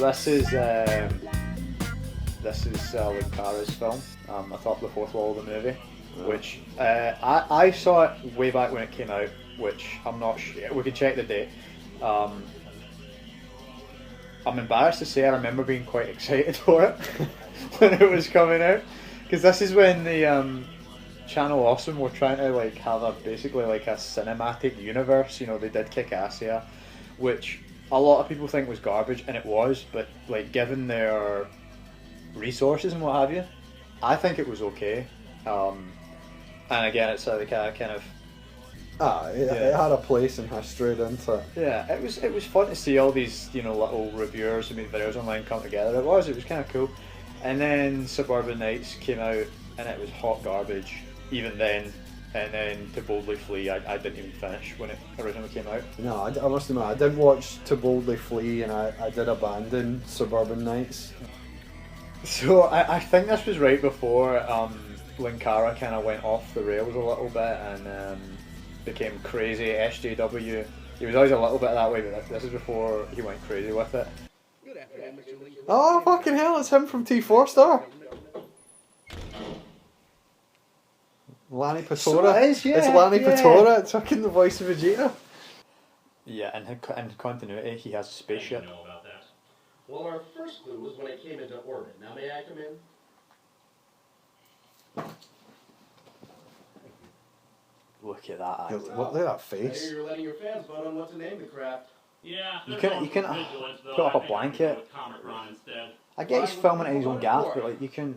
this is Linkara's film, Atop the fourth wall of the movie, which I saw it way back when it came out, which I'm not sure, we can check the date. I'm embarrassed to say I remember being quite excited for it when it was coming out, because this is when the Channel Awesome were trying to like have basically like a cinematic universe. You know, they did kick ass here, which a lot of people think was garbage, and it was, but like given their resources and what have you, I think it was okay. And again, it's like a kind of it had a place in history, didn't it? Yeah, it was fun to see all these, you know, little reviewers who made videos online come together. It was kind of cool. And then Suburban Nights came out, and it was hot garbage even then. And then To Boldly Flee, I didn't even finish when it originally came out. No, I must admit, I did watch To Boldly Flee, and I did abandon Suburban Nights. So I think this was right before Linkara kind of went off the rails a little bit and became crazy SJW. He was always a little bit that way, but this is before he went crazy with it. Oh, fucking hell, it's him from T4 Star. Lanny Patora. So it is, yeah, it's Lanny yeah. Patora, fucking the voice of Vegeta. Yeah, in continuity, he has a spaceship. Know about that. Well, our first clue was when it came into orbit. Now may I come in? Look at that eye. Look at that I face. hear you're letting your fans vote on what to name the craft. Yeah, You can put up a blanket. I get he's filming it in his own gaff, but like you can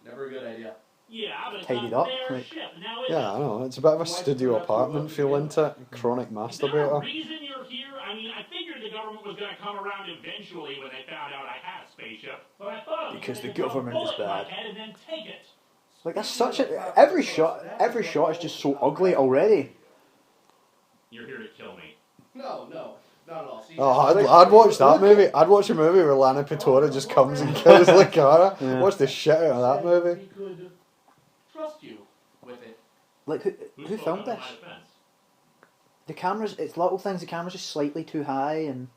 Never a good idea. Yeah, but tidied up. Like, Yeah, I know. It's a bit of a studio apartment feel, isn't it? Chronic Is there a masturbator. reason you're here? I mean, I figured the government was going to come around eventually when they found out I had a spaceship, but I thought it was Because the gonna throw a government is bullet in my bad. head and then take it. like that's such a every shot is just so ugly already. You're here to kill me. No, not at all. See, Oh, I'd watch that movie. I'd watch a movie where Lana Patora just comes and kills Linkara. Yeah. Watch the shit out of that movie. He could trust you with it. Like who filmed this? The cameras, it's little things. The camera's just slightly too high and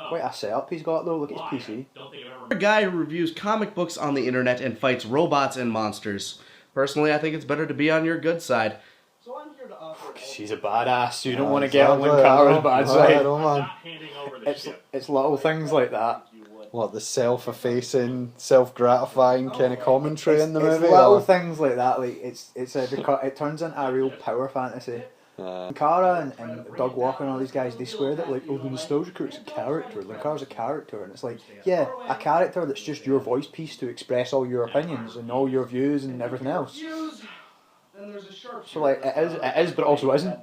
quite a setup he's got though. Look at his PC. Don't think I've ever... A guy who reviews comic books on the internet and fights robots and monsters. Personally, I think it's better to be on your good side. So I'm here to offer. She's a badass. You don't want to get on Linkara's bad I side. know, man. Not handing over the ship. It's little things like that. What, the self-effacing, self-gratifying kind of commentary in the It's movie? little or- things like that. Like it turns into a real power fantasy. Linkara and Doug Walker and all these guys, they swear that like, oh, the nostalgia crew's a character, Linkara's a character, and it's like, yeah, a character that's just your voice piece to express all your opinions and all your views and everything else. So like, it is, but also isn't.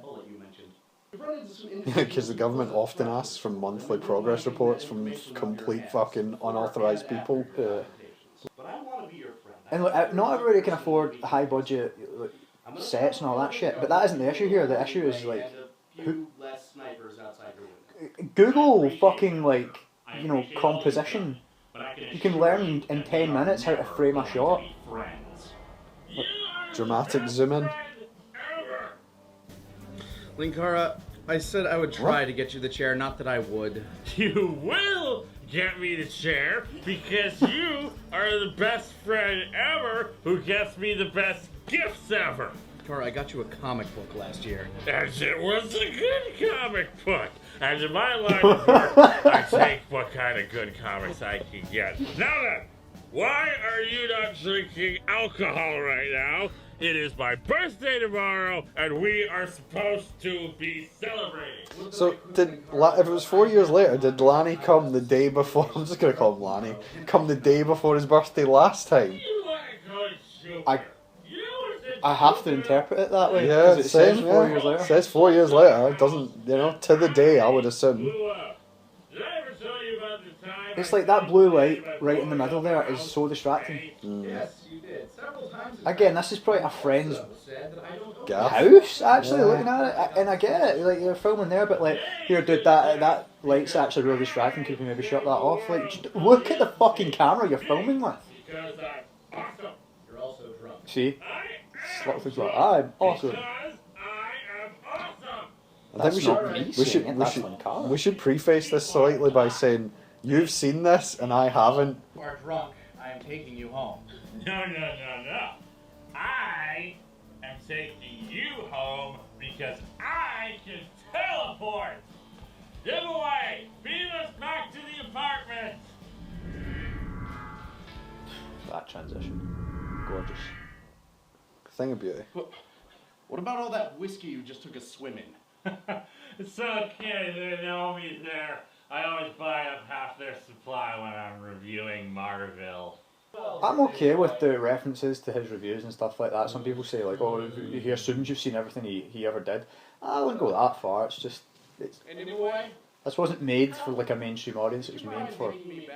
Because the government often asks for monthly progress reports from complete fucking unauthorised people. And like, not everybody can afford high budget like, sets and all that shit, but that isn't the issue here. The issue is like, Google fucking like, you know, composition. You can learn in 10 minutes how to frame a shot. Dramatic zoom in. Linkara, I said I would try to get you the chair, not that I would. You will get me the chair because you are the best friend ever who gets me the best gifts ever. Linkara, I got you a comic book last year. And it was a good comic book. And in my line of work, I take what kind of good comics I can get. Now then, why are you not drinking alcohol right now? It is my birthday tomorrow, and we are supposed to be celebrating. So, if it was 4 years later, did Lanny come the day before? I'm just going to call him Lanny. Come the day before his birthday last time? You like good soup. I have to interpret it that way. Yeah, 'cause it says same, 4 yeah. years later. It says 4 years later. It doesn't, you know, to the day, I would assume. Did I ever tell you about the time? It's like that blue light right in the middle there is so distracting. Yes, you did. Several times. Again, this is probably a friend's Gaff. house, actually, Yeah. looking at it. And I get it, like, you're filming there, but like, here, dude, that light's actually really distracting, could you maybe shut that off? Like, just look at the fucking camera you're filming with. Because I'm awesome. You're also drunk. See? Little things like, I'm awesome. Because I am awesome. I think That's not me saying it, that's Linkara. we should preface this slightly by saying You've seen this, and I haven't. You are drunk. I am taking you home. No. I am taking you home because I can teleport. Giveaway! Beam us back to the apartment. That transition. Gorgeous. Thing of beauty. What about all that whiskey you just took a swim in? It's okay, they know me there. I always buy up half their supply when I'm reviewing Marvel. I'm okay with the references to his reviews and stuff like that. Some people say like, oh, he assumes you've seen everything he ever did. I wouldn't go that far. It's just, this wasn't made for like a mainstream audience. It was made for, you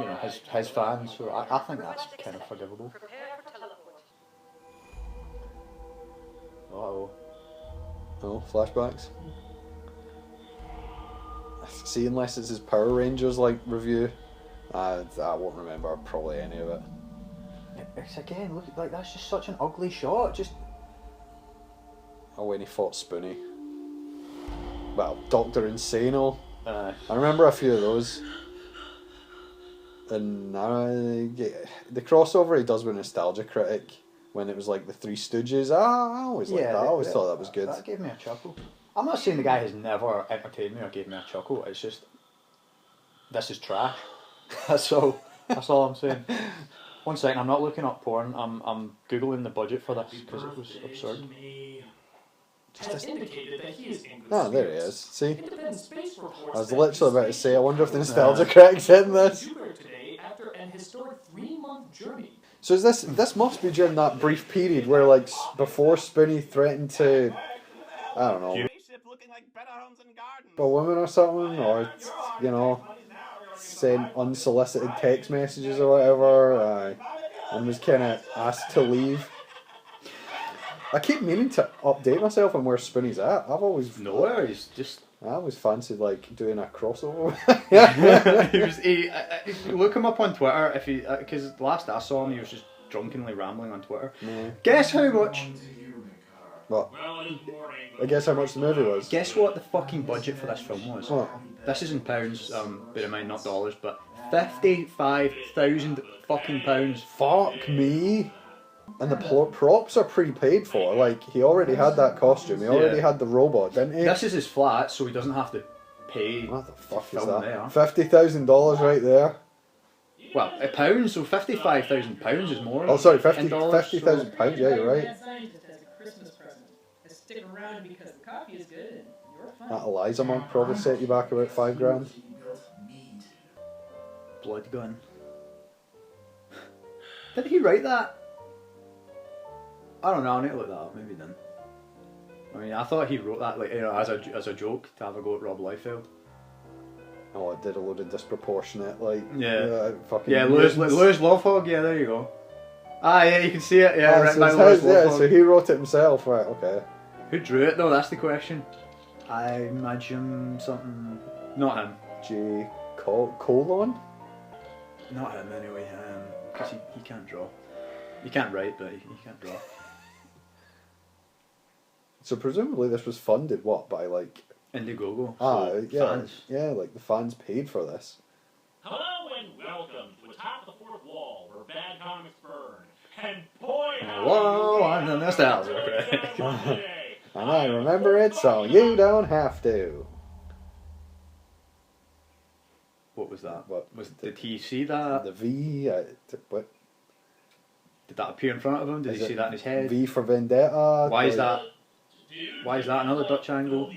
know, his fans. So I think that's kind of forgivable. Uh-oh. Oh, flashbacks. See, unless it's his Power Rangers like review, I won't remember probably any of it. It's again, look, like that's just such an ugly shot. Just Oh, when he fought Spoonie. Well, Dr. Insano. I remember a few of those. And the crossover he does with Nostalgia Critic when it was like the Three Stooges. I always liked that. I always thought that was good. That gave me a chuckle. I'm not saying the guy has never entertained me or gave me a chuckle. It's just, this is trash. That's all I'm saying. 1 second, I'm not looking up porn. I'm googling the budget for this because it was absurd. Ah, there he is. See? I was literally about to say, I wonder if the Nostalgia Critic's in this. So is this must be during that brief period where like before Spoonie threatened to, I don't know, a woman or something, or you know, send unsolicited text messages or whatever, and was kind of asked to leave. I keep meaning to update myself on where Spoonie's at. I've always Nowhere. He's just. I always fancied like doing a crossover. He look him up on Twitter if he, because the last I saw him he was just drunkenly rambling on Twitter. Yeah. Guess how much? What? I guess how much the movie was. Guess what the fucking budget for this film was? What? This is in pounds. Bear in mind not dollars, but £55,000 fucking pounds. Fuck me. And the props are pre-paid for. Like, he already had that costume. He already had the robot, didn't he? This is his flat, so he doesn't have to pay. What the fuck is film that? there. $50,000 right there. Well, a pound, so £55,000 is more. Oh, sorry, in dollars, £50,000. Yeah, you're right. That Eliza monk probably set you back about $5,000. Blood gun. Did he write that? I don't know. I need to look that up. Maybe then. I mean, I thought he wrote that like as a joke to have a go at Rob Liefeld. Oh, it did a load of disproportionate fucking. Yeah, Lewis Lovehog. Yeah, there you go. Ah, yeah, you can see it. Yeah, written by Lewis Lovehog. So he wrote it himself, right? Okay. Who drew it though? That's the question. I imagine something. Not him. J. Colon? Not him anyway. Because he can't draw. He can't write, but he can't draw. So presumably this was funded by like Indiegogo. Fans. Yeah, like the fans paid for this. Hello and welcome to Atop the Fourth Wall, where bad comics burn. And boy, hello, I'm the Nostalgia Critic. And I remember it, so you don't have to. What was that? Did he see that? The V. What? Did that appear in front of him? Did he see that in his head? V for Vendetta. Why is that? Why is that another Dutch angle?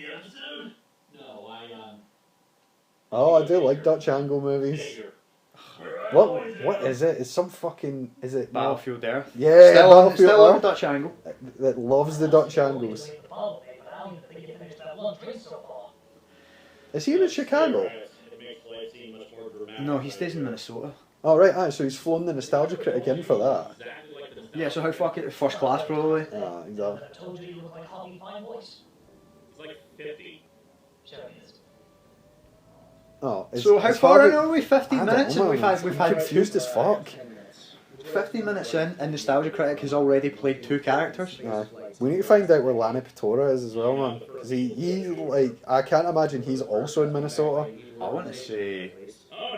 Oh, I do like Dutch angle movies. What is it? It's some fucking... Is it... Battlefield Earth? Yeah, still on the Dutch angle. That loves the Dutch angles. Is he in Chicago? No, he stays in Minnesota. Oh, right, so he's flown the Nostalgia Critic in for that. Yeah, so how fuck it? First class, probably. Ah, exactly. It's like 50. Oh, so how far in are we? 15 minutes, and we've had confused as fuck. 15 minutes in, and Nostalgia Critic has already played 2 characters. We need to find out where Lanny Patora is as well, man. Because he like, I can't imagine he's also in Minnesota. I want to say. Oh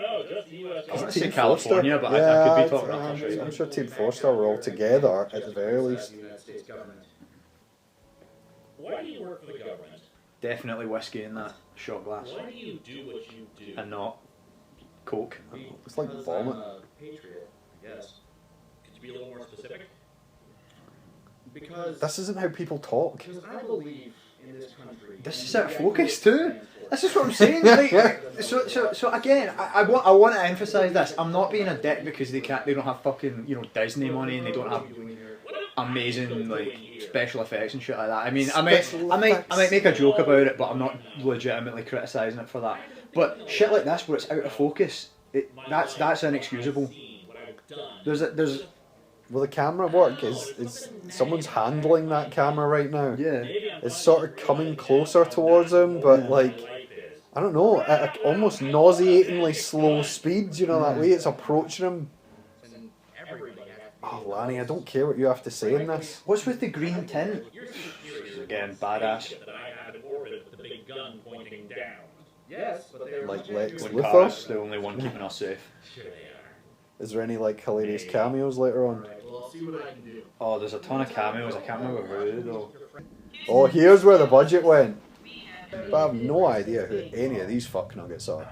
I want to say Team California, Forster. but I could be talking I'm, about country. I'm sure Team Forster were all together at the very least. Why do you work for the government? Definitely whiskey in that shot glass. Why do you do what you do? And not Coke. It's like vomit. Patriot, I guess. Could you be a little more specific? Because This isn't how people talk. I believe in this country. This is out of focus too. This is what I'm saying. Like, so again, I want to emphasise this. I'm not being a dick because they don't have fucking Disney money and they don't have amazing like special effects and shit like that. I mean, I might make a joke about it, but I'm not legitimately criticising it for that. But shit like this where it's out of focus, that's inexcusable. There's Will the camera work? Is someone's handling that camera right now? yeah. It's sort of coming closer towards him, but like, I don't know, at a almost nauseatingly slow speed, that way it's approaching him. Oh, Lanny, I don't care what you have to say in this. What's with the green tint? Again, badass. Like Lex When Luthor. Kara's the only one keeping us safe. Is there any like hilarious cameos later on? Oh, there's a ton of cameos. I can't remember who though. Oh, here's where the budget went. But I have no idea who any of these fuck nuggets are.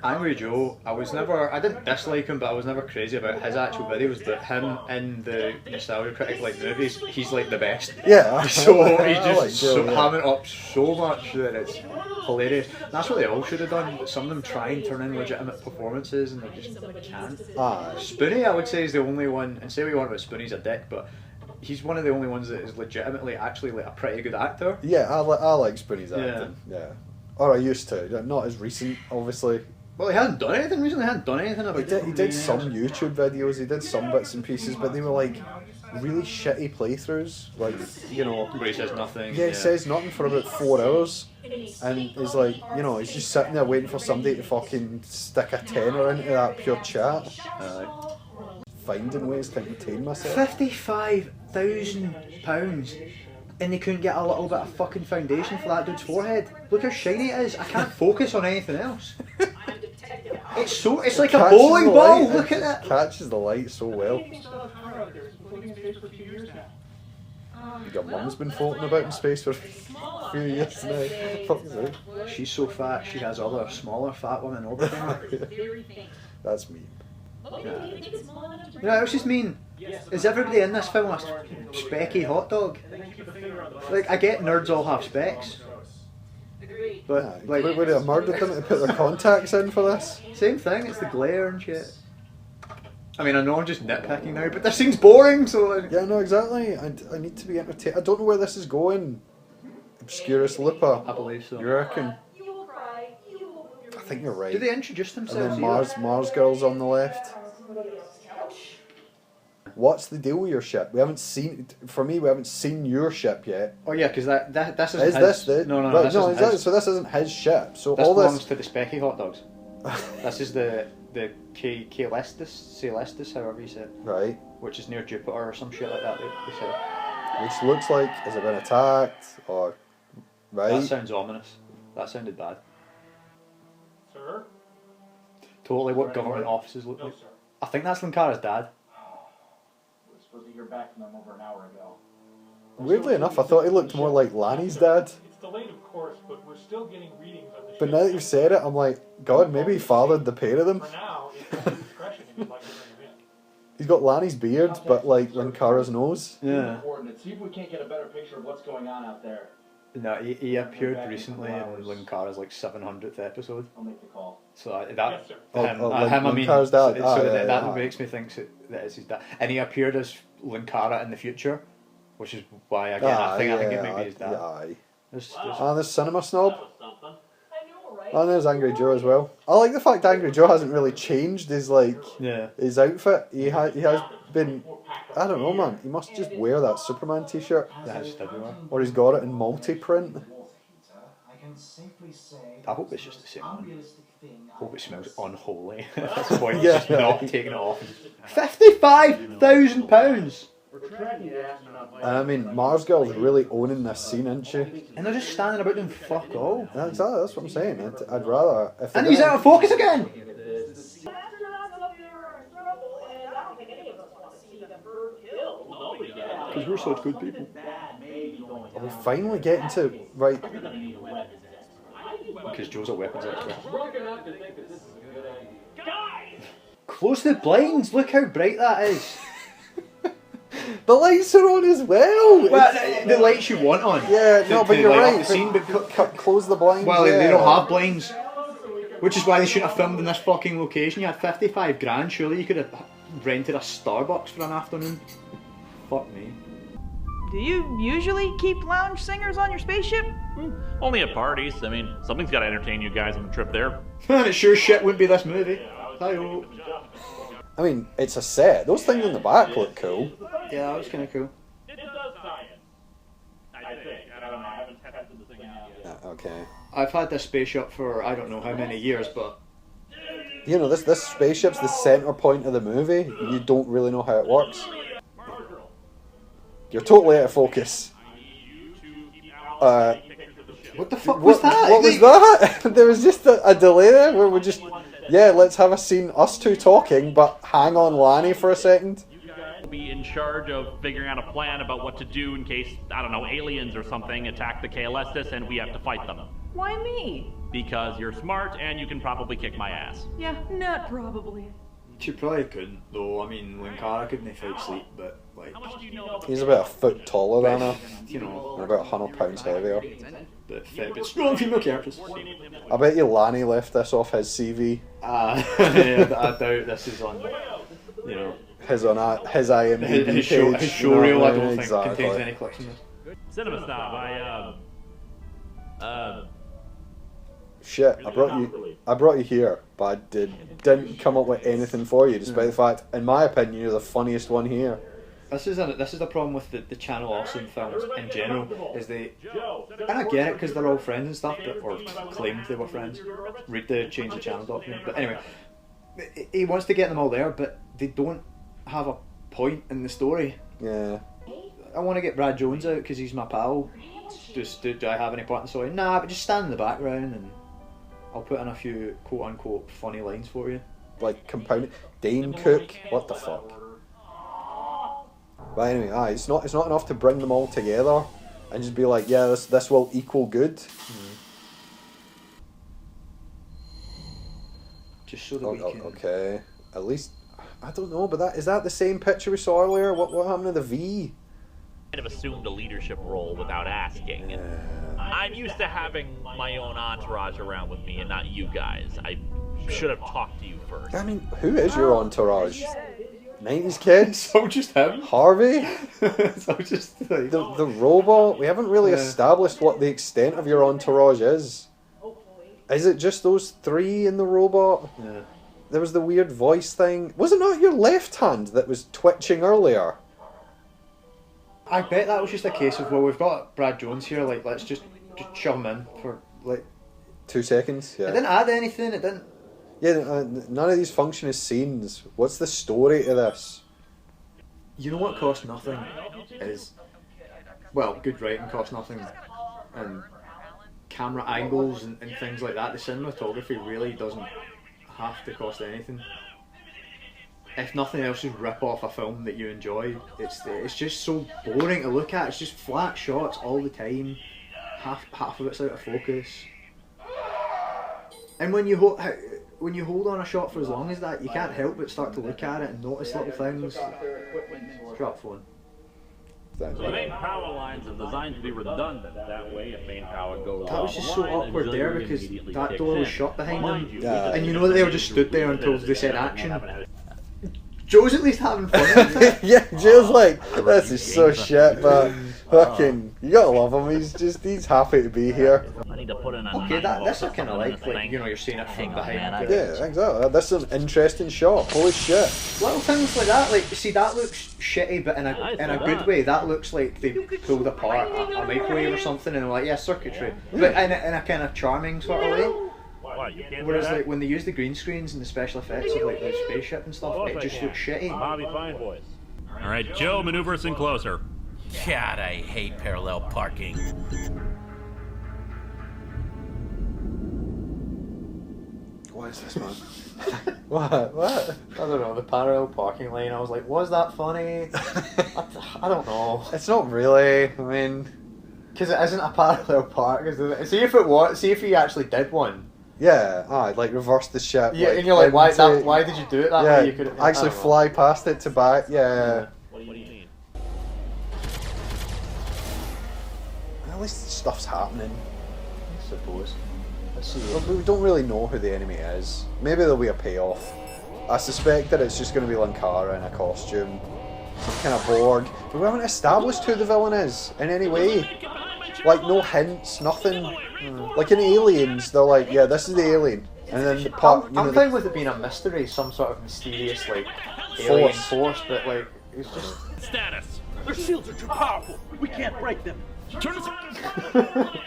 Angry Joe, I didn't dislike him, but I was never crazy about his actual videos, but him in the Nostalgia Critic like movies, he's like the best. Yeah, So he's I like just Joe, yeah. hamming up so much that it's hilarious. And that's what they all should have done, but some of them try and turn in legitimate performances and they just can't. Spoonie, I would say, is the only one, and say what you want about Spoonie's a dick, but he's one of the only ones that is legitimately actually like a pretty good actor. Yeah, I like Spoonie's acting. Yeah. Or I used to. Not as recent, obviously. Well, he hasn't done anything recently. He hasn't done anything about it. He did some YouTube videos, he did some bits and pieces, but they were like really shitty playthroughs. Like, Where he says nothing. Yeah, he says nothing for about 4 hours. And he's like, he's just sitting there waiting for somebody to fucking stick a tenner into that pure chat. Finding ways to entertain myself. £55,000 and they couldn't get a little bit of fucking foundation for that dude's forehead. Look how shiny it is. I can't focus on anything else. It's like a bowling ball. Look at it. Catches the light so well. Your mum's been floating about in space for a few years now. Fuck you. She's so fat. She has other smaller fat women orbiting her. That's mean. You know, it's just mean. Is everybody in this film a specky hot dog? Like, I get nerds all have specs, but like, would it have murdered them to put their contacts in for this? Same thing. It's the glare and shit. I mean, I know I'm just nitpicking now, but this seems boring. So like, yeah, no, exactly. I need to be entertained. I don't know where this is going. Obscurus Lupa. I believe so. You reckon? I think you're right. Do they introduce themselves? And then Mars Girls on the left. What's the deal with your ship? We haven't seen your ship yet. Oh yeah, because this isn't Is his. this No, right, this no, isn't his. so this isn't his ship. So This all belongs this to the specky hot dogs. This is the Celestis, however you say it, right, which is near Jupiter or some shit like that. They said. which looks like has it been attacked or right? That sounds ominous. That sounded bad. Sir? Totally what government offices look like. I think that's Linkara's dad. We were supposed to hear back from them over an hour ago. Weirdly enough, I thought he looked more like Lanny's dad. It's delayed, of course, but we're still getting readings on the But ship. now that you've said it, I'm like, God, maybe he fathered the pair of them. For now, it's at your discretion if you'd like to bring them in. He's got Lanny's beard, but like Linkara's nose. Yeah. See if we can't get a better picture of what's going on out there. No, he appeared recently in Linkara's like 700th episode. I'll make the call. So that Yes, sir. him, I mean, Linkara's dad. that makes me think that it's his dad. And he appeared as Linkara in the future, which is why again I think it may be his dad. Aye. There's And there's Cinema Snob. Something. And there's Angry Joe as well. I like the fact Angry Joe hasn't really changed his his outfit. He has been, I don't know, man. He must just wear that Superman t-shirt, that's just everywhere. or he's got it in multi-print. I hope it's just the same one. I hope it smells unholy. That's the point. Yeah. Just not taking it off. £55,000, And I mean, Mars Girl's really owning this scene, isn't she? and they're just standing about doing fuck all. That's what I'm saying. I'd rather. If And they're he's gonna- out of focus again. Because we're such good people. Are we finally getting to right? Because Joe's a weapons expert. Close the blinds. Look how bright that is. The lights are on as well. Well, the lights you want on. Yeah, no, but you're light up right. the scene, but Close the blinds. well, yeah. they don't have blinds. Which is why they shouldn't have filmed in this fucking location. You had 55 grand. Surely you could have rented a Starbucks for an afternoon. Fuck me. Do you usually keep lounge singers on your spaceship? Only at parties. I mean, something's got to entertain you guys on the trip there. And it sure shit wouldn't be this movie. Hi-oh. I mean, it's a set. Those things in the back look cool. Yeah, that was kind of cool. It does tie in. I think. I don't know. I haven't tested the thing out yet. Yeah, okay. I've had this spaceship for I don't know how many years, but You know, this spaceship's the center point of the movie. You don't really know how it works. You're totally out of focus. what the fuck was that? What was that? There was just a delay there where we're just, yeah, let's have a scene, us two talking, but hang on Lanny for a second. Be in charge of figuring out a plan about what to do in case, I don't know, aliens or something attack the KLStis and we have to fight them. Why me? Because you're smart and you can probably kick my ass. Yeah, not probably. She probably couldn't though. I mean, Linkara couldn't fight Sleep, but like, He's about a foot taller than her, you know, and about 100 pounds heavier. but strong female characters. I bet you Lanny left this off his CV. Yeah, I doubt this is on, you know, His IMDb his page. showreel. I don't exactly. think contains any clips in this. Cinema Snob, Shit, I brought you here, but I didn't come up with anything for you, despite the fact, in my opinion, you're the funniest one here. This is the problem with the Channel Awesome films in general, is they, and I get it because they're all friends and stuff, but, or claimed they were friends. Read the Change the Channel document. But anyway, he wants to get them all there, but they don't have a point in the story. Yeah. I want to get Brad Jones out because he's my pal. Just do I have any part in the story? Nah, but just stand in the background and I'll put in a few quote unquote funny lines for you. Like compounded Dane Cook, what the fuck? But anyway, it's not enough to bring them all together and just be like, yeah, this will equal good. Just so that we can. Okay, at least I don't know, but is that the same picture we saw earlier? What happened to the V? kind of assumed a leadership role without asking. And I'm used to having my own entourage around with me and not you guys. I should have talked to you first. I mean, who is your entourage? 90s kids? So just him? Harvey? So just like... The robot? We haven't really established what the extent of your entourage is. Is it just those three in the robot? Yeah. There was the weird voice thing. Was it not your left hand that was twitching earlier? I bet that was just a case of, well, we've got Brad Jones here, like, let's just shove him in for, like... 2 seconds? Yeah. It didn't add anything, it didn't... Yeah, none of these function as scenes. What's the story to this? You know what costs nothing is... Well, good writing costs nothing, and camera angles and things like that. The cinematography really doesn't have to cost anything. If nothing else, just rip off a film that you enjoy. It's just so boring to look at. It's just flat shots all the time. Half of it's out of focus. And when you hold on a shot for as long as that, you can't help but start to look at it and notice little things. Drop phone. The main power lines are designed to be redundant. That way, if main power goes That was just so offline, awkward there auxiliary because immediately that kicks door was in. shut behind them. Yeah. And you know that they were just stood there until they said action. Joe's at least having fun. Yeah, Joe's like, this is so shit, but fucking, you gotta love him. He's happy to be here. I need to put in a Okay, this is kind of like you know, you're seeing it from behind. Yeah, exactly. This is an interesting shot. Holy shit. Little things like that, like, see, that looks shitty, but in a good way. That looks like they pulled apart a microwave or something, and they're like, yeah, circuitry, but in a kind of charming sort of way. Whereas like when they use the green screens and the special effects of like the spaceship and stuff, it just looks shitty. Bobby Fine Boys. All right, Joe, maneuver us in closer. God, I hate parallel parking. What is this, man? What? What? I don't know, the parallel parking lane. I was like, was that funny? I don't know. It's not really. I mean, because it isn't a parallel park. See if it was. See if he actually did one. yeah, like reverse the ship. Yeah, like, and you're like, into- why did you do it that yeah, way? You could actually fly past it to back. Yeah. What do you mean? At least stuff's happening. I suppose. Let's see. Well, we don't really know who the enemy is. Maybe there'll be a payoff. I suspect that it's just going to be Linkara in a costume. Some kind of Borg. But we haven't established who the villain is in any way. Like, no hints, nothing. Like in Aliens, they're like, yeah, this is the alien. And then the part, I'm fine with it being a mystery, some sort of mysterious, like, alien force, but, like, it's just... Status. Their shields are too powerful. We can't break them. Turn us around.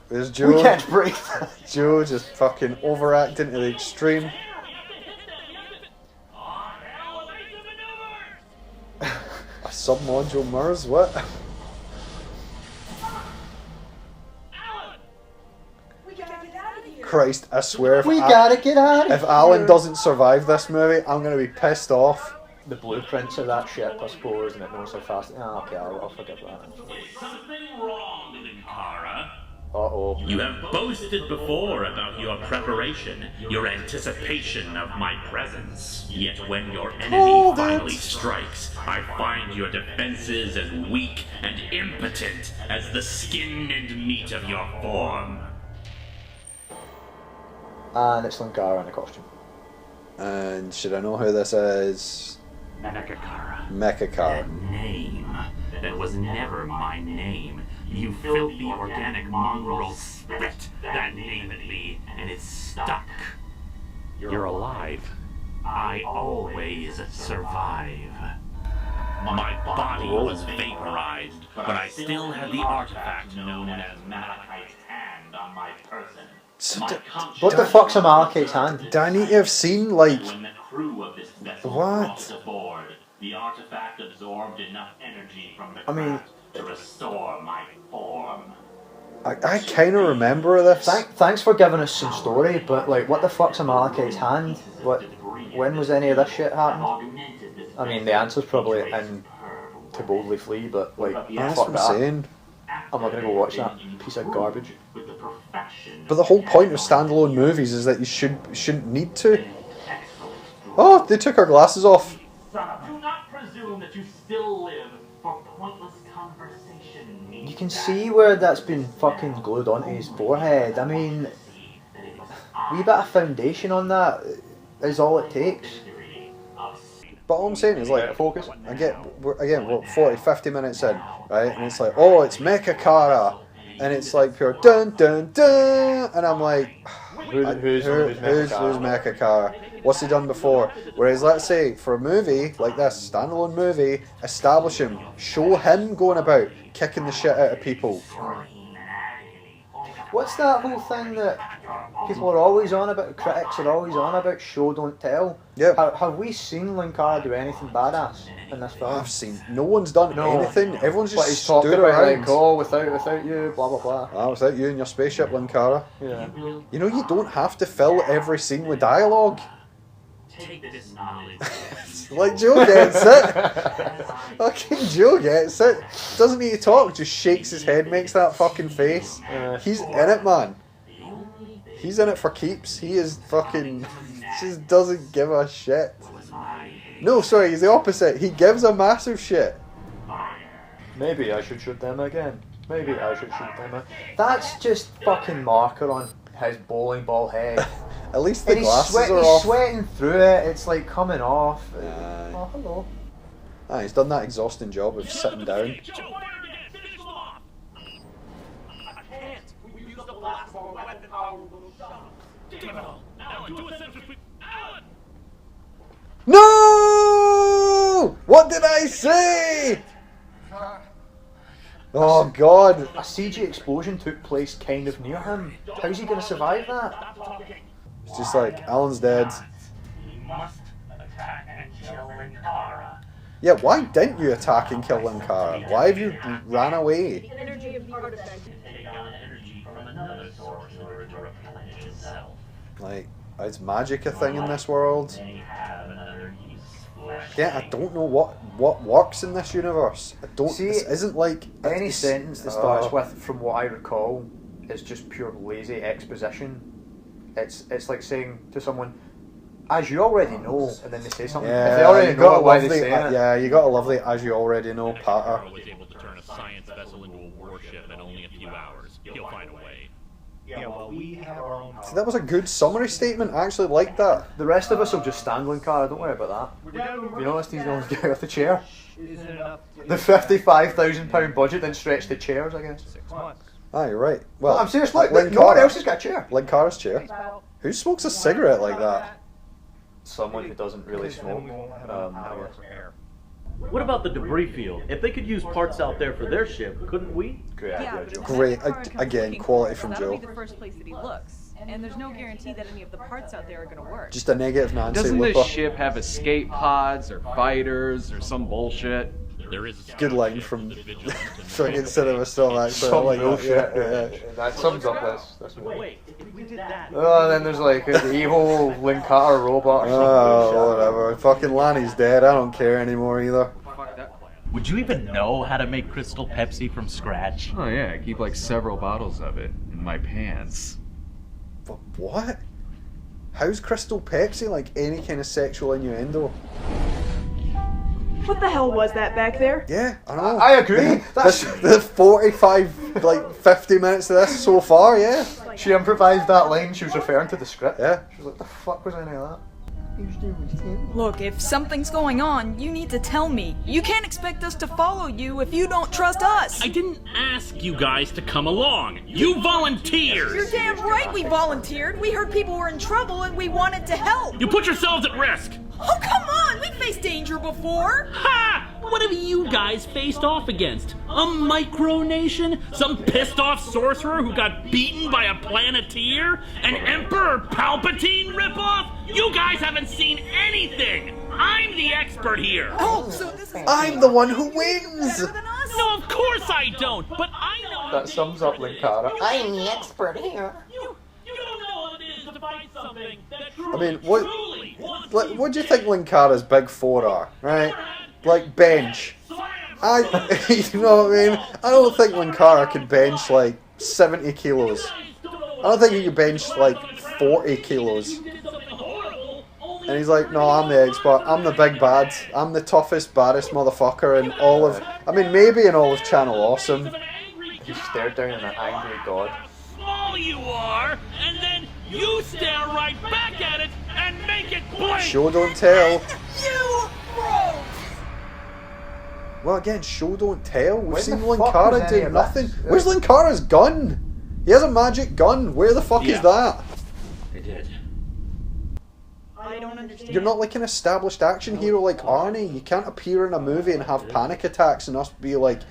There's Joe. We can't break that. Joe just fucking overacting to the extreme. A submodule Mars? What? Christ, I swear if gotta get out if Alan doesn't survive this movie, I'm gonna be pissed off. The blueprints of that ship, I suppose, and it knows how fast... Oh, okay, I'll forgive that. Something wrong, Linkara. Uh-oh. You have boasted before about your preparation, your anticipation of my presence. Yet when your enemy finally strikes, I find your defenses as weak and impotent as the skin and meat of your form. And it's Linkara in a costume. And should I know who this is? Mechakara. Mechakara. That name. That was never my name. You filthy organic mongrel spit that name at me, and it's stuck. You're alive. I always survive. My body was vaporized, but I still had the artifact known as Malachite's hand on my person. So What the fuck's a Malachite's hand? do I need to have seen, like... When the crew of this vessel What? crossed aboard, the artifact absorbed enough energy from the I mean- craft to restore my form. I kind of remember this. Thanks for giving us some story, but, like, what the fuck's a Malachite's hand? When was any of this shit happening? I mean, the answer's probably in To Boldly Flee, but, like, That's fuck what I'm that. saying. I'm not gonna go watch that piece of garbage. But the whole point of standalone movies is that you shouldn't need to. Oh, they took our glasses off. Do not presume that you still live for pointless conversation. You can see where that's been fucking glued onto his forehead. I mean, a wee bit of foundation on that is all it takes. But all I'm saying is, like, Focus. we're 40, 50 minutes in, right? And it's like, oh, it's Mechakara. And it's like pure dun dun dun. And I'm like, who's Mechakara? What's he done before? Whereas, let's say, for a movie like this, standalone movie, establish him, show him going about kicking the shit out of people. What's that whole thing that people are always on about, critics are always on about, show don't tell? Yep. Have we seen Linkara do anything badass in this film? I've seen, no one's done anything. Everyone's But just he's talked stood about, around. like, oh, without you, blah, blah, blah. Ah, without you and your spaceship, Linkara. Yeah. You know, you don't have to fill every scene with dialogue. Take this knowledge. Like, Joe gets it. Fucking Joe gets it. Doesn't need to talk, just shakes his head, makes that fucking face. He's in it, man. He's in it for keeps. He is fucking... just doesn't give a shit. No, sorry, he's the opposite. He gives a massive shit. Maybe I should shoot them again. Maybe I should shoot them again. That's just fucking marker on his bowling ball head. At least the And glasses are he's off. sweating through it. It's like coming off. Aye. Oh, hello. Ah, he's done that exhausting job of sitting down. No! What did I say? Oh God! A CG explosion took place kind of near him. How's he going to survive that? It's just like, Alan's dead. Yeah, why didn't you attack and kill Linkara? Why have you ran away? Like, is magic a thing in this world? Yeah, I don't know what works in this universe. I don't. See, this isn't like any sentence that starts with "from what I recall" is just pure lazy exposition. It's like saying to someone, "As you already know," and then they say something. Yeah, if they already know it, why they say it? Yeah, you gotta love the "as you already know" patter. was able to turn a science vessel into a warship in only a few hours. He'll find a way. Yeah, well, we have our own See, that was a good summary statement. I actually like that. The rest of us will just stand Linkara, don't worry about that. You noticed he's going to get off the chair? The £55,000 budget then stretched to chairs, I guess. 6 months. Ah, you're right. Well, I'm serious, look, no one else has got a chair. Linkara's chair. Who smokes a cigarette like that? Someone who doesn't really smoke. What about the debris field? If they could use parts out there for their ship, couldn't we? Great idea, Joe. Great. Again, quality from That'll Joe. be the first place that he looks. And there's no guarantee that any of the parts out there are going to work. Just a negative Nancy Doesn't Looper. this ship have escape pods or fighters or some bullshit? There is Good line from fucking Cinema Still actually. I like that. Yeah. That sums up this movie. Wait, if we did that... Oh, then there's like an evil Linkara robot or something. Oh, whatever. Fucking Lanny's dead. I don't care anymore either. Fuck that plan. Would you even know how to make Crystal Pepsi from scratch? Oh yeah, I keep like several bottles of it in my pants. But what? How's Crystal Pepsi like any kind of sexual innuendo? What the hell was that back there? Yeah, I know. I agree. The 45, like 50 minutes of this so far, yeah. She improvised that line, she was referring to the script. Yeah. She was like, the fuck was any of that? Look, if something's going on, you need to tell me. You can't expect us to follow you if you don't trust us. I didn't ask you guys to come along. You volunteered. You're damn right we volunteered. We heard people were in trouble and we wanted to help. You put yourselves at risk. Oh, come on! We faced danger before! Ha! What have you guys faced off against? A micronation? Some pissed off sorcerer who got beaten by a planeteer? An Emperor Palpatine ripoff? You guys haven't seen anything! I'm the expert here! Oh, so this is... I'm the one who wins! better than us? No, of course I don't, but I know... That sums up Linkara. I'm the expert here. You don't know what it is to fight something that I mean, what truly what do you think Linkara's big four are, right? Like bench. You know what I mean? I don't think Linkara could bench like 70 kilos. I don't think he could bench like 40 kilos. And he's like, no, I'm the expert. I'm the big bad. I'm the toughest, baddest motherfucker in all of... I mean, maybe in all of Channel Awesome. He stared down at an angry god. small you are, and then you stare right back at it and make it blink! Show don't tell. You broke! Well, again, show don't tell. We've When seen the fuck was Linkara any do of nothing. this? Where's Linkara's gun? He has a magic gun. Where the fuck is that? They did. I don't understand. You're not like an established action hero like Arnie. You can't appear in a movie and have panic attacks and us be like,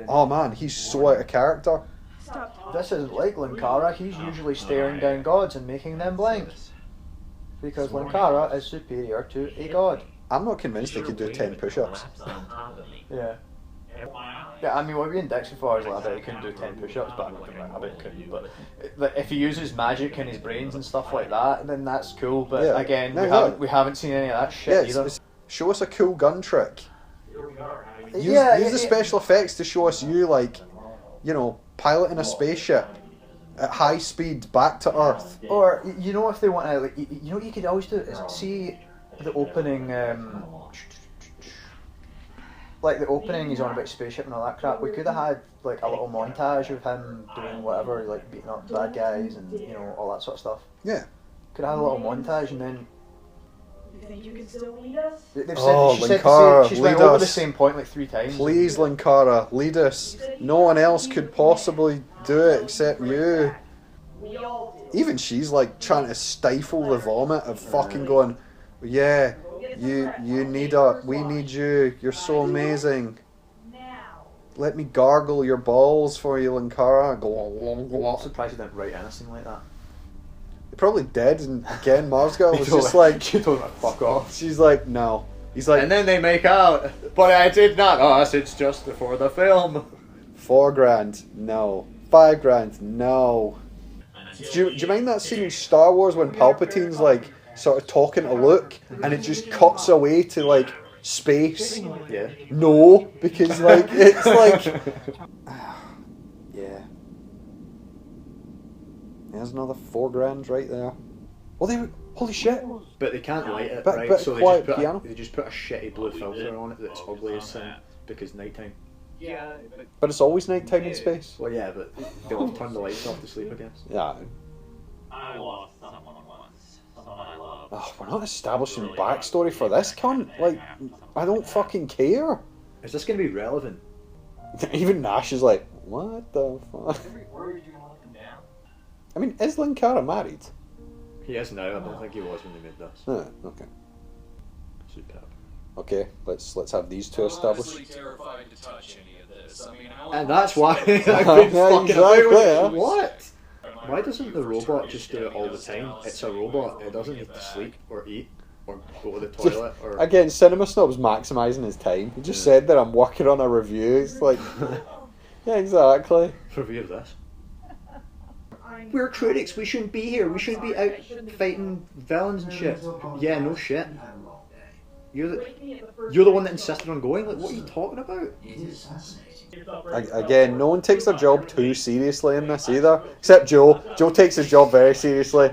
oh man, he's so out of character. This is like Linkara. He's usually staring down gods and making them blink. Because Linkara is superior to a god. I'm not convinced they could do 10 push-ups. Yeah. Yeah, I mean, what we in Dixon for is like, I bet he couldn't do 10 push-ups, but I bet he couldn't. But like, if he uses magic in his brains and stuff like that, then that's cool. But Yeah. again, No, we haven't seen any of that shit Yeah, either. show us a cool gun trick. Use the it- special effects to show us you, like, you know, piloting a spaceship at high speed back to Earth. Or you know, if they want to, like, you know, what you could always do is see the opening. Like the opening, he's on about spaceship and all that crap. We could have had like a little montage of him doing whatever, like beating up bad guys and you know all that sort of stuff. Yeah. Could have had a little montage and then. You think you can still lead us? They've said, Oh, she said Linkara, she's went lead over the us. same point like 3 times. Please, Linkara, lead us. No one else could possibly do it except you. We all did. Even she's like trying to stifle the vomit of fucking going, yeah, you need we need you. You're so amazing. Now. Let me gargle your balls for you, Linkara. I'm surprised he didn't write anything like that. They probably did, and again, Marsgirl was just like, she told him to fuck off. she's like, no. He's like, And then they make out, but I did not ask. It's just for the film. $4 grand, no. $5 grand, no. Do you mind that scene in Star Wars when Palpatine's like sort of talking to Luke and it just cuts away to like space? Yeah. No, because like it's like yeah. There's another $4,000 right there. Well, they holy shit! But they can't light it, Bit right? So quiet piano. they just put a shitty blue filter on it that's ugly as sin because nighttime. Yeah, But it's always nighttime in space. Well, yeah, but they'll turn the lights off to sleep again. Yeah. I lost someone once. Someone I love. Oh, we're not establishing backstory for this cunt. Like, I don't fucking care. Is this going to be relevant? Even Nash is like, what the fuck? Where are you gonna let them down? I mean, is Linkara married? He is now. I don't think he was when they made this. Oh, okay. Superb. Okay, let's have these two established. I'm honestly terrified to touch any of this. I mean, And that's why I've been Yeah, fucking exactly, about yeah. what? Why doesn't the robot just do it all the time? It's a robot. It doesn't need to sleep or eat or go to the toilet or. Again, Cinema Snob's maximising his time. He just said that I'm working on a review. It's like, yeah, exactly. Review of this. We're critics. We shouldn't be here. We shouldn't be out fighting villains and shit. Yeah, no shit. You're the one that insisted on going. Like, what are you talking about? Again, no one takes their job too seriously in this either, except Joe. Joe takes his job very seriously.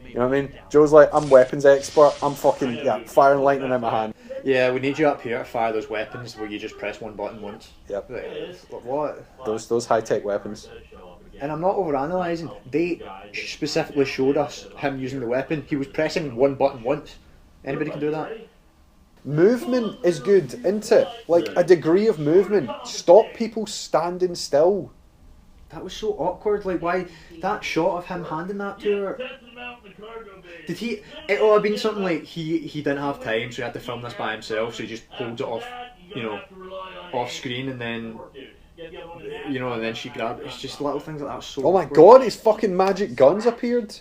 You know what I mean? Joe's like, I'm weapons expert. I'm fucking firing lightning in my hand. Yeah, we need you up here to fire those weapons where you just press one button once. Yep. Like, what? Those high tech weapons. And I'm not overanalyzing. They specifically showed us him using the weapon. He was pressing one button once. Anybody can do that? Movement is good, isn't it? Like a degree of movement. Stop people standing still. That was so awkward. Like, why that shot of him handing that to her? Did he? It'll have been something like he didn't have time, so he had to film this by himself. So he just holds it off, off screen, and then, and then she grabbed it. It's just little things like that. So oh my awkward. god, his fucking magic guns appeared.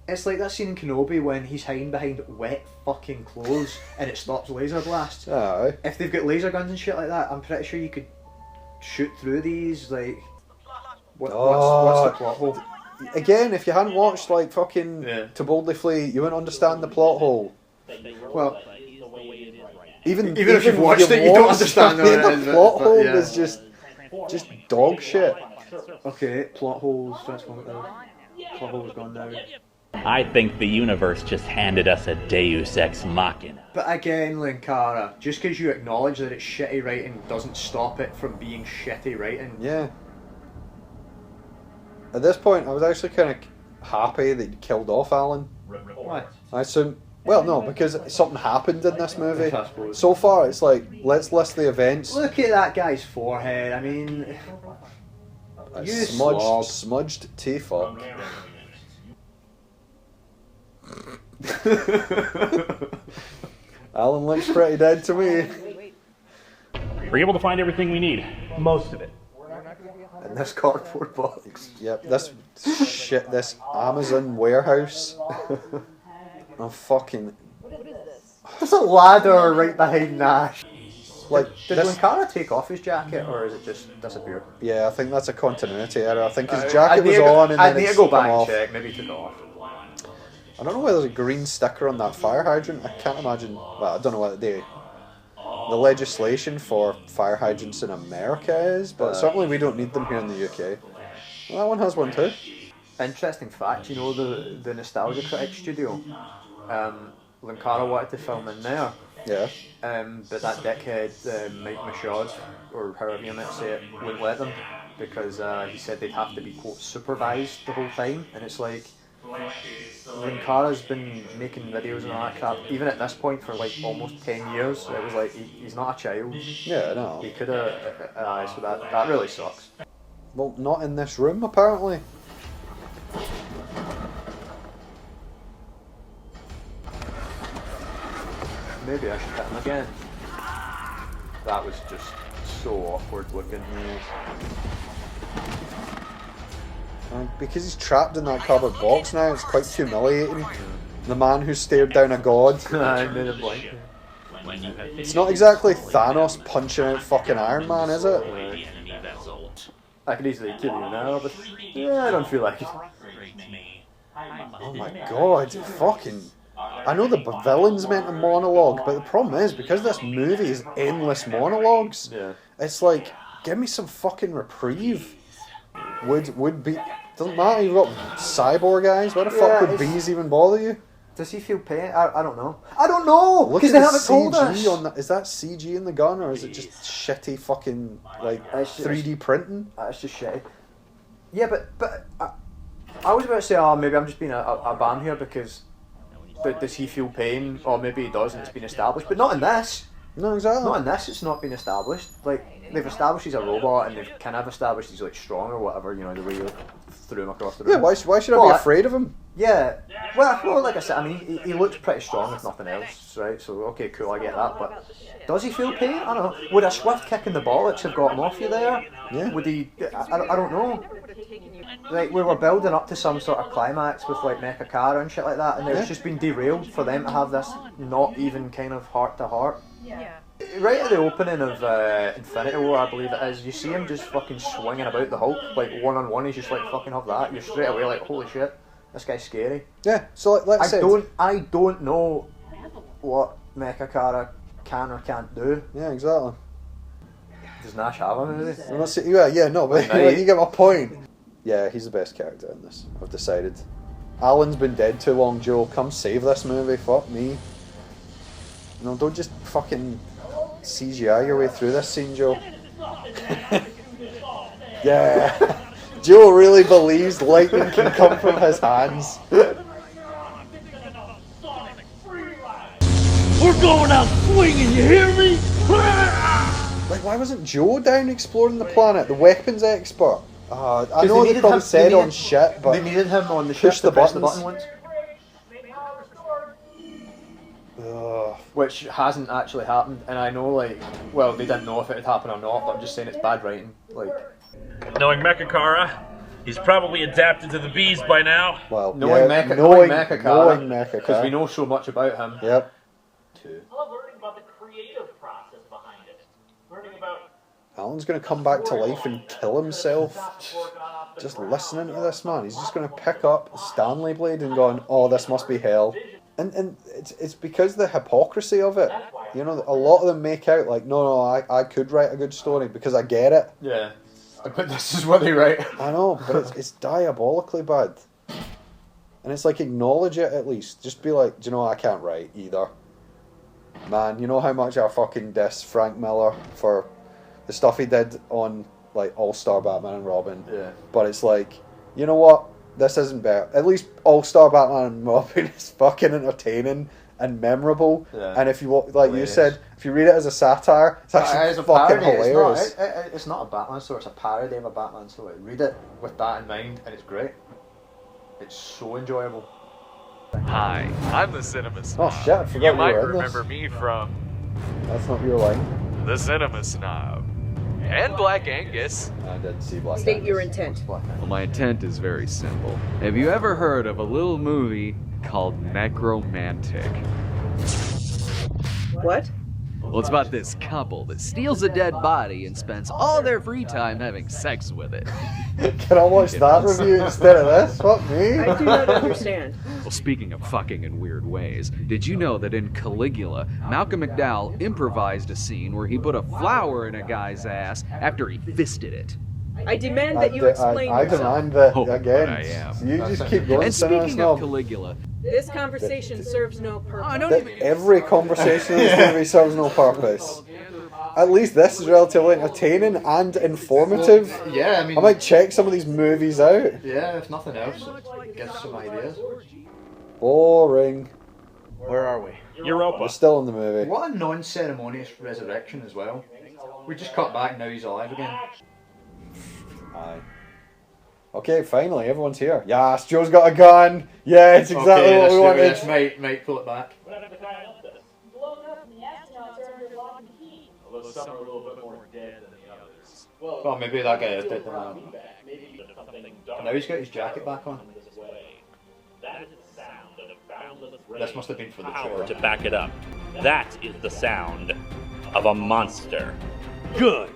It's like that scene in Kenobi when he's hiding behind wet fucking clothes and it stops laser blasts. Aye. If they've got laser guns and shit like that, I'm pretty sure you could shoot through these. Like, what's the plot hole? Again, if you hadn't watched like fucking To Boldly Flee, you wouldn't understand the plot hole. Well, even if you've watched it, you don't understand the plot hole is just dog shit. Okay, plot holes. Plot hole's gone now. I think the universe just handed us a Deus Ex Machina. But again, Linkara, just because you acknowledge that it's shitty writing doesn't stop it from being shitty writing. Yeah. At this point, I was actually kind of happy that you killed off Alan. Why? I assume. Well, no, because something happened in this movie. So far, it's like, let's list the events. Look at that guy's forehead. I mean, smudged T-fuck. Alan looks pretty dead to me. We're able to find everything we need. Most of it. In this cardboard box. Yep, this Amazon warehouse. Oh, fucking... There's a ladder right behind Nash. Like, did Linkara take off his jacket, or is it just disappeared? Yeah, I think that's a continuity error. I think his jacket was on and then I need to go back and check. Maybe he took it off. I don't know whether there's a green sticker on that fire hydrant. I can't imagine. Well, I don't know what the legislation for fire hydrants in America is, but certainly we don't need them here in the UK. Well, that one has one too. Interesting fact, the Nostalgia Critic studio, Linkara wanted to film in there. Yeah. But that dickhead, Mike Michaud, or however you might say it, wouldn't let them because he said they'd have to be, quote, supervised the whole time. And it's like, Linkara's been making videos and all that crap, even at this point, for like almost 10 years. It was like, he's not a child. Yeah, I know. He could have, so that really sucks. Well, not in this room, apparently. Maybe I should hit him again. That was just so awkward looking. Because he's trapped in that cardboard box now, it's quite humiliating. The man who stared down a god. I made a blank. It's not exactly Thanos punching out fucking Iron Man, is it? I could easily kill you now, but yeah, I don't feel like it. Oh my god, fucking... I know the villain's meant to monologue, but the problem is, because this movie is endless monologues, it's like, give me some fucking reprieve. Would be... Doesn't matter, you've got cyborg eyes, why the fuck would bees even bother you? Does he feel pain? I don't know. I don't know! Look Because at they the haven't told us! CG on that. Is that CG in the gun, or is it just shitty fucking, like, 3D printing? It's just shitty. Yeah, but I was about to say, maybe I'm just being a bam here because... But does he feel pain? Or maybe he does and it's been established. But not in this. No, exactly. Not in this, it's not been established. Like, they've established he's a robot and they've kind of established he's like strong or whatever, you know, the way you threw him across the room. Yeah, why should I be afraid of him? Yeah. Well, like I said, I mean, he looks pretty strong if nothing else, right? So, okay, cool, I get that. But does he feel pain? I don't know. Would a swift kick in the bollocks have got him off you there? Yeah. Would he... I don't know. Like, we were building up to some sort of climax with, like, Mecha and shit like that, and it's just been derailed for them to have this not even kind of heart-to-heart. Yeah. Right at the opening of Infinity War, I believe it is, you see him just fucking swinging about the Hulk, like, one-on-one, he's just like, fucking have that. You're straight away like, holy shit, this guy's scary. Yeah, so like I said... I don't know what Mecha can or can't do. Yeah, exactly. Does Nash have him, is he? But you get my point. Yeah, he's the best character in this, I've decided. Alan's been dead too long, Joe. Come save this movie, fuck me. No, don't just fucking CGI your way through this scene, Joe. Yeah. Joe really believes lightning can come from his hands. We're going out swinging, you hear me? Like, why wasn't Joe down exploring the planet, the weapons expert? I know they probably said on shit, but they needed him on the ship push the to press the buttons. button once. Which hasn't actually happened, and I know, like, well, they didn't know if it had happened or not, but I'm just saying it's bad writing. Like, knowing Mechakara, he's probably adapted to the bees by now. Well, knowing Mechakara, because we know so much about him. Yep. I love learning about the creative process behind it. Learning about Alan's going to come back to life and kill himself. Just listening to this man, he's just going to pick up a Stanley blade and going, oh, this must be hell. And it's because the hypocrisy of it. You know, a lot of them make out like, no, I could write a good story because I get it. Yeah. But this is what they write. I know, but it's diabolically bad. And it's like, acknowledge it at least. Just be like, do you know, I can't write either. Man, you know how much I fucking diss Frank Miller for the stuff he did on, like, All-Star Batman and Robin. Yeah. But it's like, you know what? This isn't better. At least All-Star Batman and Robin is fucking entertaining and memorable. Yeah. And if you, like you said, if you read it as a satire, it's actually fucking hilarious. It's not a Batman story, it's a parody of a Batman story. Read it with that in mind, and it's great. It's so enjoyable. Hi, I'm the Cinema Snob. Oh shit, I forgot You might were in remember this. me from That's not your line. the Cinema Snob. And Black Angus. I didn't see Black State Angus. your intent. Well, my intent is very simple. Have you ever heard of a little movie called Necromantic? What? Well, it's about this couple that steals a dead body and spends all their free time having sex with it. Can I watch that review instead of this? Fuck me. I do not understand. Well, speaking of fucking in weird ways, did you know that in Caligula, Malcolm McDowell improvised a scene where he put a flower in a guy's ass after he fisted it? I demand that you explain I yourself. demand that Oh, again. I am. So you just keep going. And speaking of Caligula, This conversation serves no purpose. Every conversation in this movie serves no purpose. At least this is relatively entertaining and informative. Yeah, I mean, I might check some of these movies out. Yeah, if nothing else, get some ideas. Boring. Where are we? We're still in the movie. What a non-ceremonious resurrection as well. We just cut back, now he's alive again. Aye. Okay, finally, everyone's here. Yes, Joe's got a gun. Yeah, it's exactly what we wanted. This might pull it back. Although some are a little bit more dead than the others. Well, maybe that guy is dead now. Now he's got his jacket back on. That is the sound of a boundless This must have been for the Power trailer. to back it up. That is the sound of a monster. Good.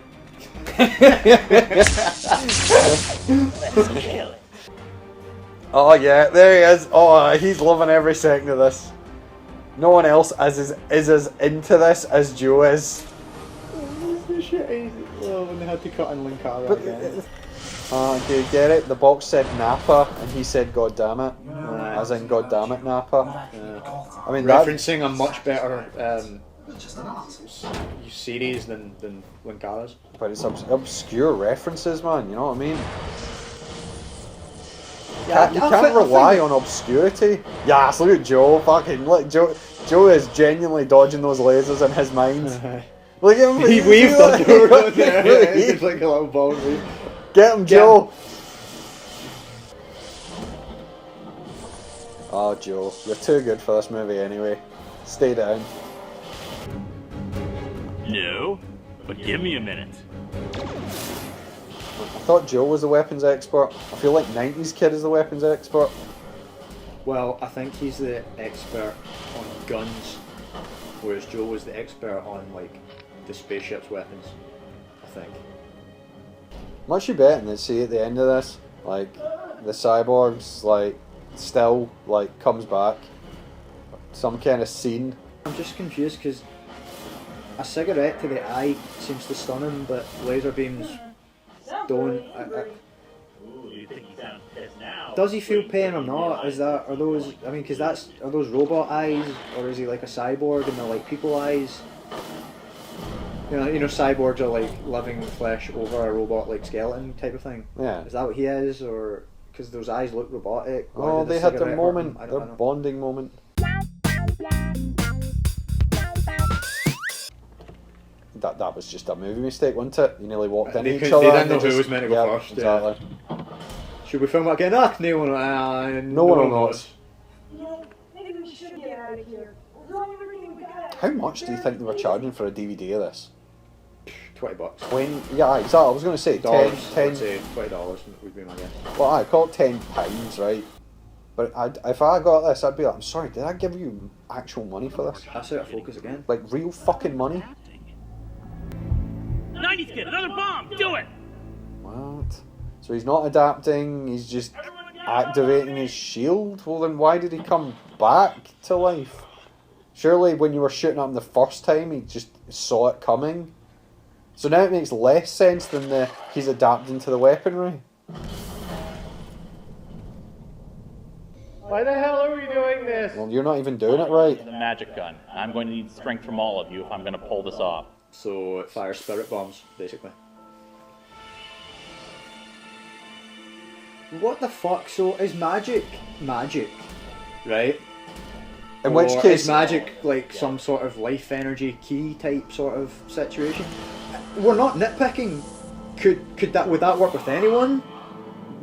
Oh yeah, there he is. Oh, he's loving every second of this. No one else is as into this as Joe is. When they had to cut in Linkara again. Do you get it? The box said Napa, and he said "God damn it," as in "God damn it, Napa." I mean, referencing a much better series than Linkara's. But it's obscure references, man. You know what I mean? Yeah, you can't rely on obscurity. Yes, look at Joe. Fucking look, Joe is genuinely dodging those lasers in his mind. Look at him. He weaved under there. It's like a little ball weave. Get him, Joe. Oh, Joe, you're too good for this movie anyway. Stay down. No, but give me a minute. I thought Joe was the weapons expert. I feel like 90s kid is the weapons expert. Well, I think he's the expert on guns, whereas Joe was the expert on like the spaceship's weapons. I think. Much you betting that see at the end of this, like the cyborgs like still like comes back. Some kind of scene. I'm just confused because a cigarette to the eye seems to stun him, but laser beams don't. Does he feel pain or not? Are those? I mean, because are those robot eyes, or is he like a cyborg and they're like people eyes? You know, cyborgs are like living flesh over a robot like skeleton type of thing. Yeah. Is that what he is, or because those eyes look robotic? Oh, they had their moment, their bonding moment. That was just a movie mistake, wasn't it? You nearly walked into each other. They didn't know who was meant to go first. Exactly. Yeah. Should we film it again? No one will notice. Maybe we should get out of here. How much do you think they were charging for a DVD of this? $20. 20? Yeah, exactly. I was going to say $10. I'd say $20 would be my guess. Well, I call it £10, right? But if I got this, I'd be like, I'm sorry, did I give you actual money for this? That's out of focus again. Like real fucking money? 90s kid, another bomb! Do it! What? So he's not adapting, he's just activating his shield? Well then why did he come back to life? Surely when you were shooting at him the first time, he just saw it coming. So now it makes less sense than he's adapting to the weaponry. Why the hell are we doing this? Well, you're not even doing it right. The magic gun. I'm going to need strength from all of you if I'm going to pull this off. So it fires spirit bombs, basically. What the fuck? So is magic, right? In which case, is magic like some sort of life energy key type sort of situation? We're not nitpicking. Would that work with anyone?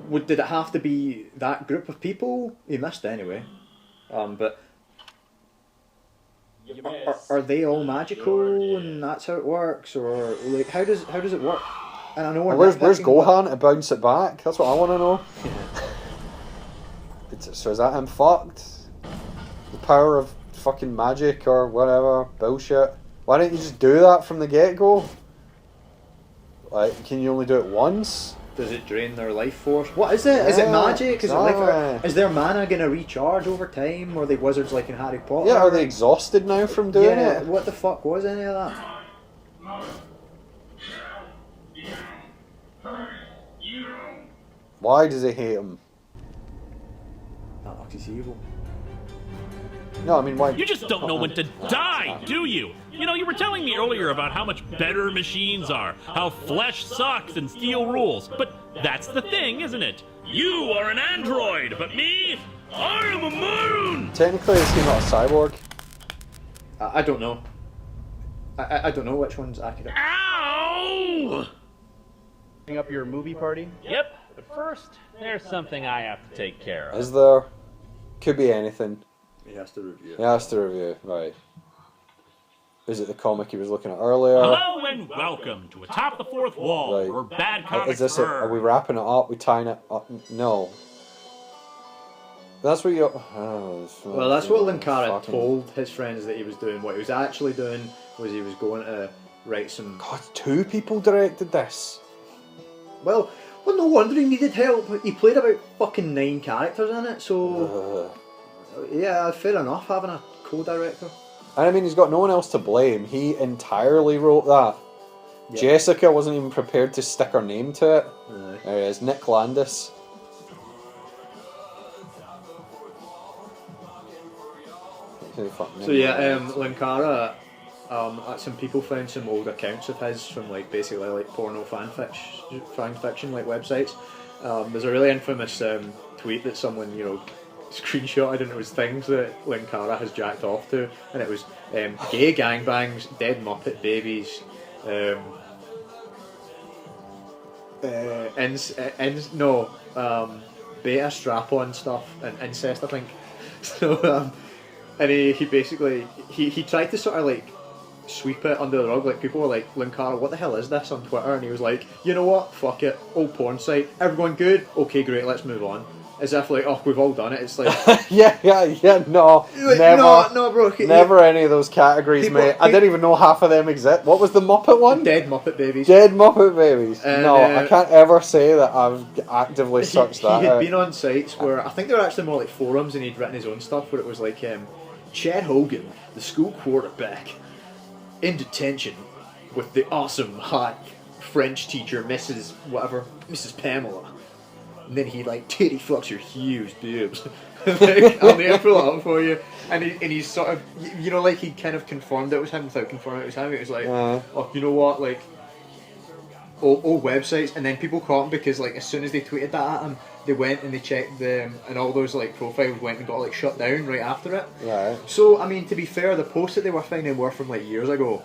Did it have to be that group of people? You missed anyway. But are they all magical and that's how it works, or like how does it work? And I know where's Gohan to bounce it back? That's what I want to know. So is that him fucked? The power of fucking magic or whatever bullshit. Why don't you just do that from the get-go? Like, can you only do it once? Does it drain their life force? What is it? Yeah, is it magic? exactly. Is their mana gonna recharge over time? Or are they wizards like in Harry Potter? Yeah, are they exhausted now from doing it? What the fuck was any of that? Why does he hate him? That looks he's evil. No, I mean, why? You just don't know when to die, do you? You know, you were telling me earlier about how much better machines are, how flesh sucks and steel rules, but that's the thing, isn't it? You are an android, but me, I am a moon! Technically, is he not a cyborg? I don't know. I don't know which one's accurate. Ow! Setting up your movie party? Yep. But first, there's something I have to take care of. Is there? Could be anything. He has to review. He has to review, right. Is it the comic he was looking at earlier? Hello and welcome to Atop the Fourth Wall, Right. where bad comics Is this it? Are we wrapping it up? We tying it up? No. That's what you. Well, that's what Linkara told his friends that he was doing. What he was actually doing was he was going to write some. God, 2 people directed this. Well, no wonder he needed help. He played about fucking 9 characters in it, so yeah, fair enough having a co-director. And I mean, he's got no one else to blame. He entirely wrote that. Yep. Jessica wasn't even prepared to stick her name to it. There it is, Nick Landis. So yeah, Linkara, some people found some old accounts of his from like basically like porno fan fiction like websites. There's a really infamous tweet that someone screenshotted, and it was things that Linkara has jacked off to, and it was gay gangbangs, dead Muppet babies, beta strap-on stuff and incest, I think. So and he basically he tried to sort of like sweep it under the rug. Like people were like, Linkara, what the hell is this, on Twitter? And he was like, you know what, fuck it, old porn site, everyone good, okay great, let's move on. As if like, oh, we've all done it. It's like no, like, never, no, bro, never any of those categories, mate. I didn't even know half of them exist. What was the Muppet one? Dead Muppet babies. Dead Muppet babies. No, I can't ever say that I've actively searched that. He had been on sites where I think they were actually more like forums, and he'd written his own stuff where it was like, Chad Hogan, the school quarterback, in detention with the awesome hot French teacher, Mrs. Pamela. And then he like titty fucks your huge boobs. Like, I'll never pull it up for you. And he's sort of, like he kind of confirmed it was him without confirming it was him. It was like, oh, you know what, like, old websites. And then people caught him because like as soon as they tweeted that at him, they went and they checked them, and all those like profiles went and got like shut down right after it. Right. So I mean, to be fair, the posts that they were finding were from like years ago.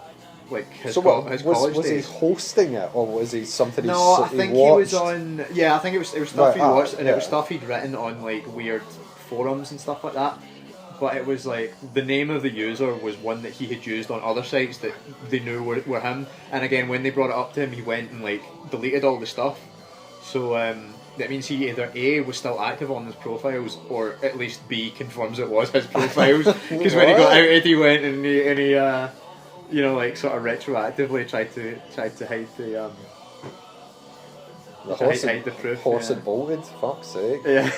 Like his college was days. he hosting it, or was he something he No, I think he was on. Yeah, I think it was stuff he'd watched, and it was stuff he'd written on like weird forums and stuff like that. But it was like the name of the user was one that he had used on other sites that they knew were him. And again, when they brought it up to him, he went and like deleted all the stuff. So that means he either A, was still active on his profiles, or at least B, confirms it was his profiles. Because when he got outed, he went and he like sort of retroactively tried to hide the hide the proof. Horse had bolted, fuck's sake. Yeah.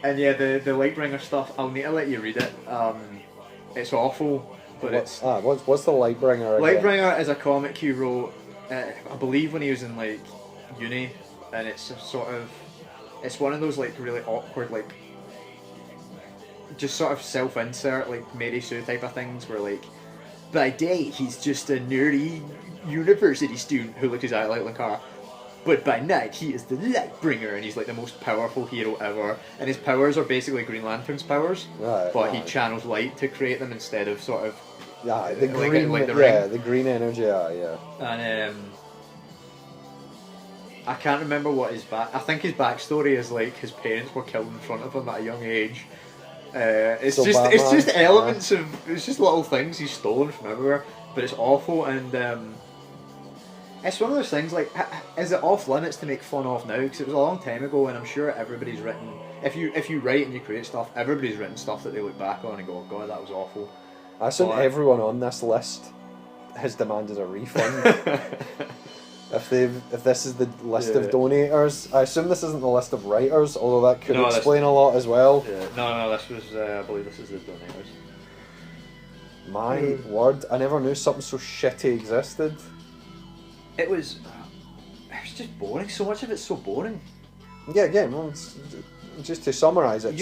And yeah, the Lightbringer stuff, I'll need to let you read it. It's awful, but what's the Lightbringer again? Lightbringer is a comic he wrote, I believe when he was in like uni, and it's it's one of those like really awkward like just sort of self-insert like Mary Sue type of things where like by day he's just a nerdy university student who looks exactly like Linkara, but by night he is the Lightbringer, and he's like the most powerful hero ever, and his powers are basically Green Lantern's powers, but he channels light to create them instead of sort of the green, like the ring. The green energy, And I can't remember what I think his backstory is like his parents were killed in front of him at a young age. It's just elements of, it's just little things he's stolen from everywhere, but it's awful. And it's one of those things like, is it off limits to make fun of now? Because it was a long time ago, and I'm sure everybody's written, if you write and you create stuff, everybody's written stuff that they look back on and go, God, that was awful. I assume everyone on this list has demanded a refund. If this is the list of donators, I assume this isn't the list of writers, although that could explain a lot as well. Yeah. No, this was, I believe this is the donators. My word, I never knew something so shitty existed. It was just boring. So much of it's so boring. Yeah, again, well, just to summarise it,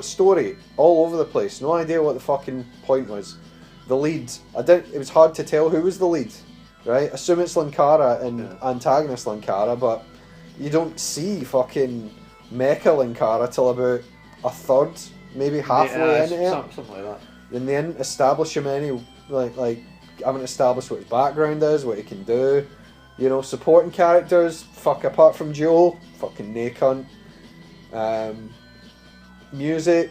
story all over the place. No idea what the fucking point was. The lead, it was hard to tell who was the lead. Right, assume it's Linkara and antagonist Linkara, but you don't see fucking Mecha Linkara till about a third, maybe halfway into it. Something like that. And they didn't establish him any, like haven't established what his background is, what he can do. You know, supporting characters, apart from Joel, fucking nay cunt. Music,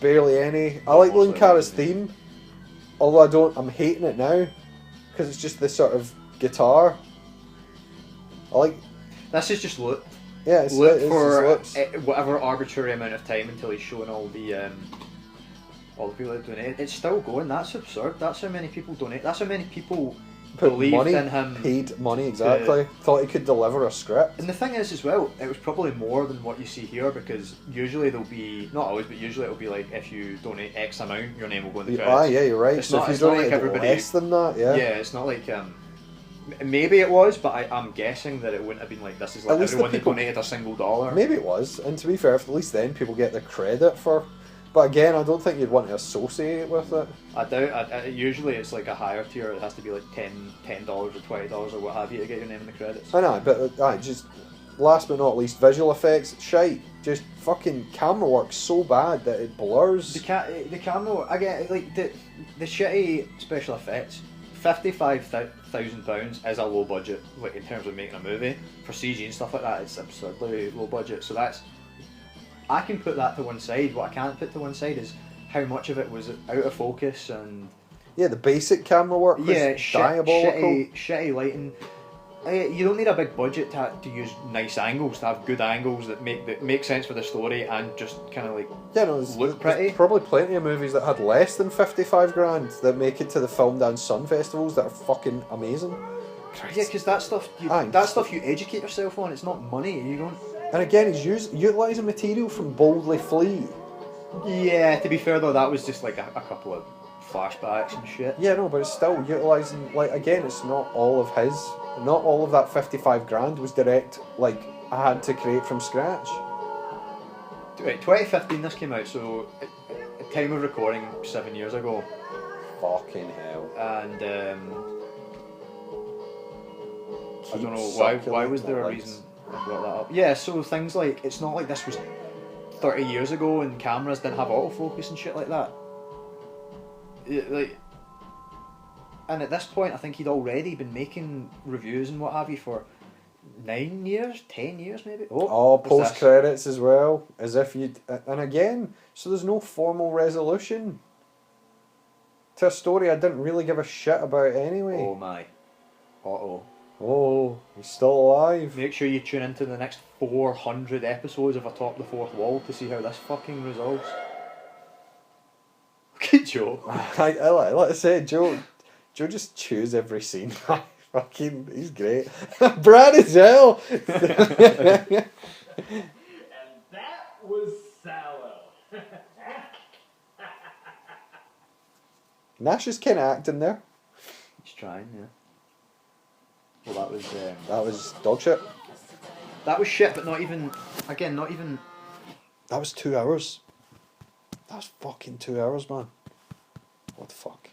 barely any. I like Linkara's theme, although I'm hating it now. Because it's just this sort of guitar. This is just loop. Yeah, it's loop for whatever arbitrary amount of time until he's showing all the people that donate. It's still going. That's absurd. That's how many people donate. That's how many people believed money in him, paid money, exactly. Thought he could deliver a script. And the thing is, as well, it was probably more than what you see here, because usually there'll be, not always, but usually it'll be like, if you donate X amount, your name will go in the credits. Yeah, you're right. It's so not, if it's you not donate like everybody, less than that, yeah. Yeah, it's not like, maybe it was, but I'm guessing that it wouldn't have been like this. Is like everyone that donated a single dollar. Maybe it was, and to be fair, at least then people get the credit for. But again, I don't think you'd want to associate it with it. I doubt. Usually it's like a higher tier. It has to be like $10 or $20 or what have you to get your name in the credits. I know, but just last but not least, visual effects, shite. Just fucking camera work so bad that it blurs. The camera work, again, like the shitty special effects. £55,000 is a low budget, like in terms of making a movie. For CG and stuff like that, it's absurdly low budget. So that's, I can put that to one side. What I can't put to one side is how much of it was out of focus and... Yeah, the basic camera work was diabolical. Shitty lighting. You don't need a big budget to use nice angles, to have good angles that make sense for the story and just kind of like look pretty. There's probably plenty of movies that had less than 55 grand that make it to the Film Dance Sun festivals that are fucking amazing. Christ. Yeah, because that stuff you educate yourself on. It's not money. You don't. And again, he's utilising material from Boldly Flee. Yeah, to be fair though, that was just like a couple of flashbacks and shit. Yeah, no, but it's still utilising, like, again, it's not all of his. Not all of that 55 grand was direct, like, I had to create from scratch. Right, 2015 this came out, so at time of recording, 7 years ago. Fucking hell. And I don't know, why was there a reason I brought that up? Yeah, so things like, it's not like this was 30 years ago and cameras didn't have autofocus and shit like that. And at this point, I think he'd already been making reviews and what have you for 9 years, 10 years maybe. Oh, post credits as well, as if you'd. And again, so there's no formal resolution to a story I didn't really give a shit about anyway. Oh my. Oh, he's still alive. Make sure you tune into the next 400 episodes of Atop the Fourth Wall to see how this fucking resolves. Look at Joe. Like I said, Joe just chews every scene. Fucking, he's great. Brad as well. And that was sallow. Nash is kind of acting there. He's trying, yeah. Well, that was dog shit. That was shit, but not even. Again, not even. That was 2 hours. That was fucking 2 hours, man. What the fuck?